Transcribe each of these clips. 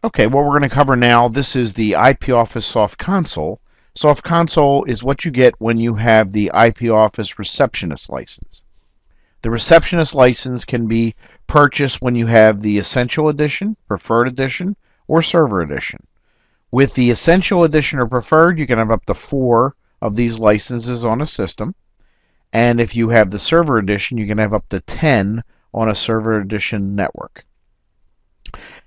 Okay, what we're going to cover now, this is the IP Office Soft Console. Soft Console is what you get when you have the IP Office Receptionist license. The Receptionist license can be purchased when you have the Essential Edition, Preferred Edition, or Server Edition. With the Essential Edition or Preferred, you can have up to 4 of these licenses on a system. And if you have the Server Edition, you can have up to 10 on a Server Edition network.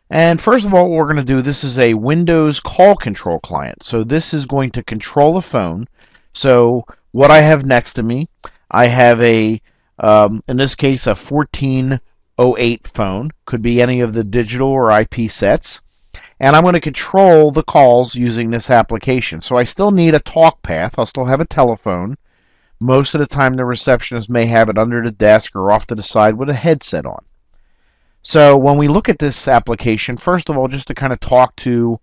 And first of all, what we're going to do, this is a Windows call control client. So this is going to control a phone. So what I have next to me, I have a, in this case, a 1408 phone. Could be any of the digital or IP sets. And I'm going to control the calls using this application. So I still need a talk path. I'll still have a telephone. Most of the time the receptionist may have it under the desk or off to the side with a headset on. So when we look at this application, first of all, just to kind of talk to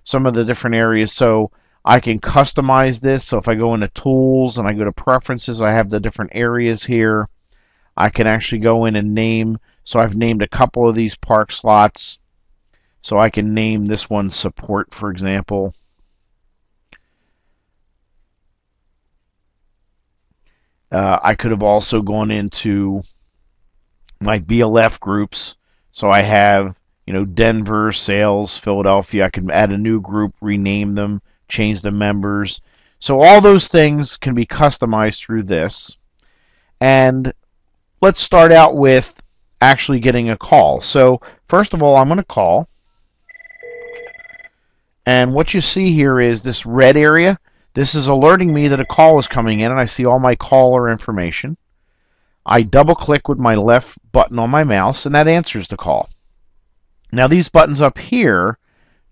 some of the different areas, so I can customize this. So if I go into Tools and I go to Preferences, I have the different areas here. I can actually go in and name, so I've named a couple of these park slots. So I can name this one Support, for example. I could have also gone into my BLF groups. So I have, Denver, Sales, Philadelphia. I can add a new group, rename them, change the members. So all those things can be customized through this. And let's start out with actually getting a call. So first of all, I'm going to call. And what you see here is this red area. This is alerting me that a call is coming in, and I see all my caller information. I double click with my left button on my mouse, and that answers the call. Now these buttons up here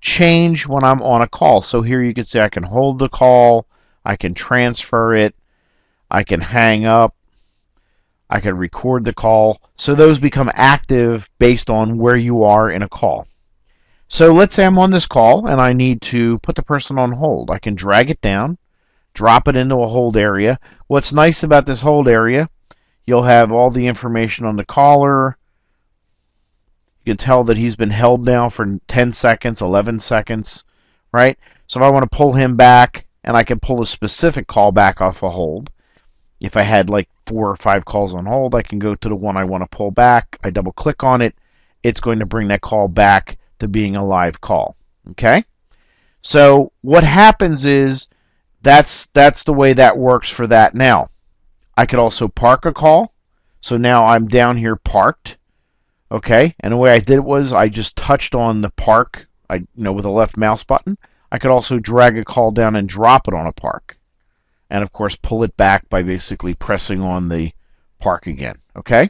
change when I'm on a call. So here you can see I can hold the call, I can transfer it, I can hang up, I can record the call. So those become active based on where you are in a call. So let's say I'm on this call and I need to put the person on hold. I can drag it down, drop it into a hold area. What's nice about this hold area, you'll have all the information on the caller. You can tell that he's been held now for 10 seconds, 11 seconds, right? So if I want to pull him back, and I can pull a specific call back off a hold. If I had like 4 or 5 calls on hold, I can go to the one I want to pull back. I double click on it. It's going to bring that call back to being a live call. Okay? So what happens is that's the way that works for that. Now, I could also park a call. So now I'm down here parked. Okay, and the way I did it was I just touched on the park, with the left mouse button. I could also drag a call down and drop it on a park. And of course pull it back by basically pressing on the park again. Okay?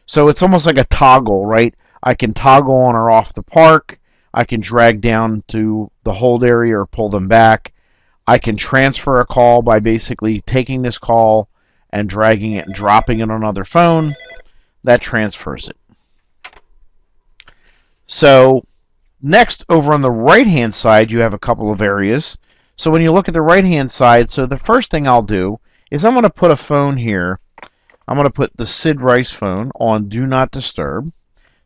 So it's almost like a toggle, right? I can toggle on or off the park. I can drag down to the hold area or pull them back. I can transfer a call by basically taking this call and dragging it and dropping it on another phone. That transfers it. So next, over on the right-hand side, you have a couple of areas. So when you look at the right-hand side, so the first thing I'll do is I'm going to put a phone here. I'm going to put the Sid Rice phone on Do Not Disturb.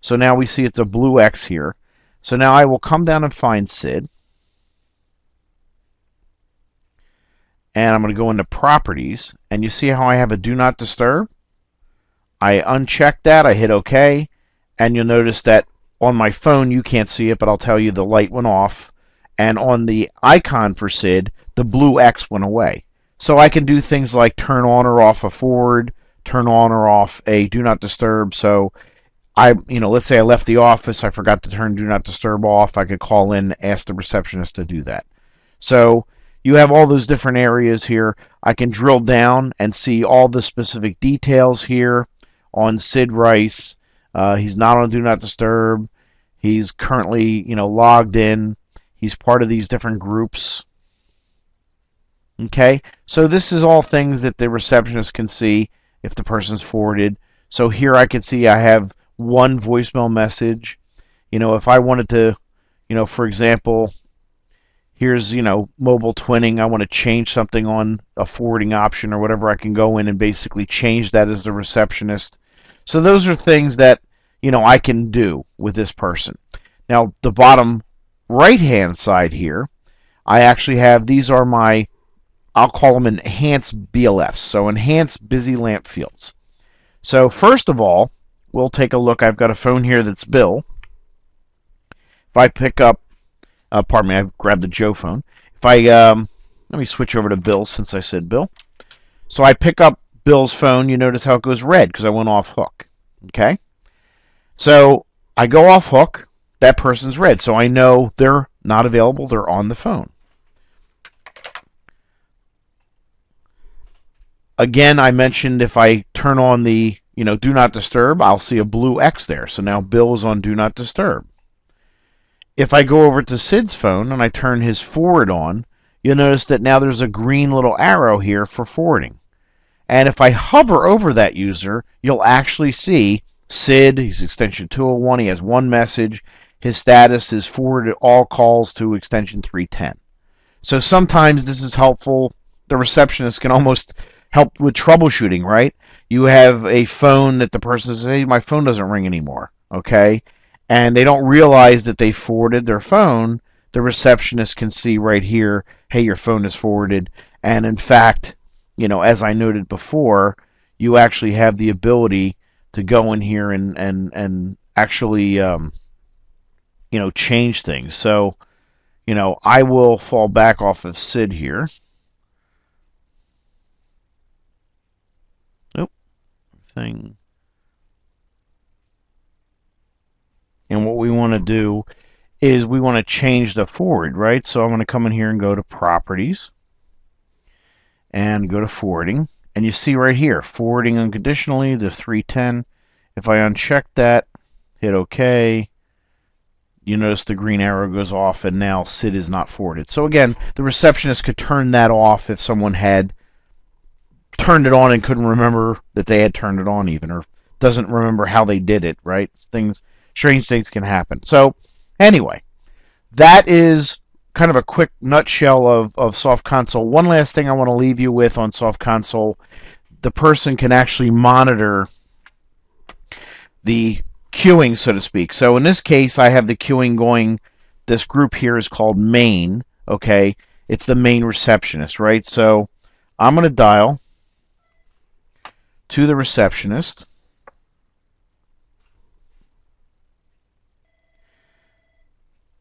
So now we see it's a blue X here. So now I will come down and find Sid. And I'm going to go into Properties. And you see how I have a Do Not Disturb? I uncheck that. I hit OK. And you'll notice that on my phone, you can't see it, but I'll tell you the light went off. And on the icon for Sid, the blue X went away. So I can do things like turn on or off a forward, turn on or off a Do Not Disturb. So let's say I left the office, I forgot to turn Do Not Disturb off. I could call in, ask the receptionist to do that. So you have all those different areas here. I can drill down and see all the specific details here on Sid Rice. He's not on Do Not Disturb. He's currently, logged in. He's part of these different groups. Okay, so this is all things that the receptionist can see if the person's forwarded. So here I can see I have one voicemail message. If I wanted to, for example, here's, mobile twinning. I want to change something on a forwarding option or whatever. I can go in and basically change that as the receptionist. So those are things that I can do with this person. Now, the bottom right-hand side here, I actually have, these are my, I'll call them enhanced BLFs, so enhanced busy lamp fields. So first of all, we'll take a look. I've got a phone here that's Bill. If I pick up, pardon me, I grabbed the Joe phone. If I, let me switch over to Bill since I said Bill. So I pick up Bill's phone. You notice how it goes red because I went off hook. Okay? So I go off hook. That person's red. So I know they're not available. They're on the phone. Again, I mentioned if I turn on the, do not disturb, I'll see a blue X there. So now Bill is on do not disturb. If I go over to Sid's phone and I turn his forward on, you'll notice that now there's a green little arrow here for forwarding. And if I hover over that user, you'll actually see Sid, he's extension 201, he has one message, his status is forwarded all calls to extension 310. So sometimes this is helpful. The receptionist can almost help with troubleshooting, right? You have a phone that the person says, hey, my phone doesn't ring anymore, okay? And they don't realize that they forwarded their phone. The receptionist can see right here, hey, your phone is forwarded. And in fact, as I noted before, you actually have the ability to go in here and actually, change things. So, I will fall back off of Sid here. Nope. Thing. And what we want to do is we want to change the forward, right? So I'm going to come in here and go to Properties and go to Forwarding. And you see right here, forwarding unconditionally to 310. If I uncheck that, hit OK, you notice the green arrow goes off and now Sid is not forwarded. So again, the receptionist could turn that off if someone had turned it on and couldn't remember that they had turned it on even, or doesn't remember how they did it, right? Strange things can happen. So anyway, that is kind of a quick nutshell of Soft Console. One last thing I want to leave you with on Soft Console, the person can actually monitor the queuing, so to speak. So in this case, I have the queuing going, this group here is called main, okay? It's the main receptionist, right? So I'm going to dial to the receptionist.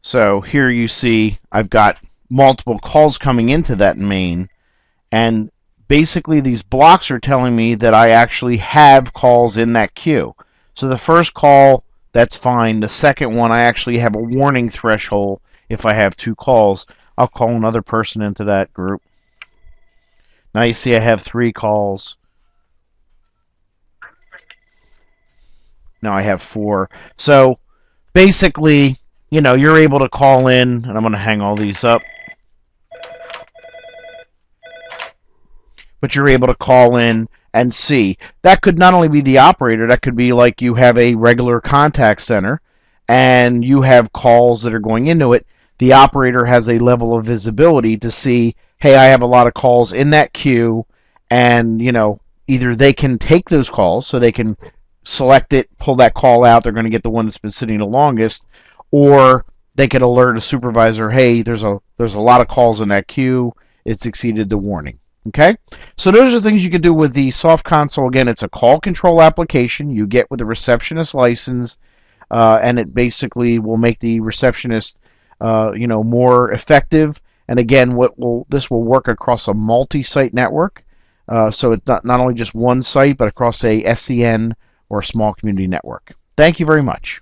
So here you see I've got multiple calls coming into that main, and basically these blocks are telling me that I actually have calls in that queue. So the first call, that's fine. The second one, I actually have a warning threshold. If I have 2 calls, I'll call another person into that group. Now you see I have 3 calls. Now I have 4. So basically, you're able to call in, and I'm going to hang all these up. But you're able to call in and see. That could not only be the operator, that could be like you have a regular contact center and you have calls that are going into it. The operator has a level of visibility to see, hey, I have a lot of calls in that queue, and either they can take those calls, so they can select it, pull that call out, they're going to get the one that's been sitting the longest, or they could alert a supervisor, hey, there's a lot of calls in that queue, it's exceeded the warning. Okay, so those are things you can do with the Soft Console. Again, it's a call control application you get with a receptionist license, and it basically will make the receptionist, more effective. And again, this will work across a multi-site network, so it's not only just one site, but across a SCN or a small community network. Thank you very much.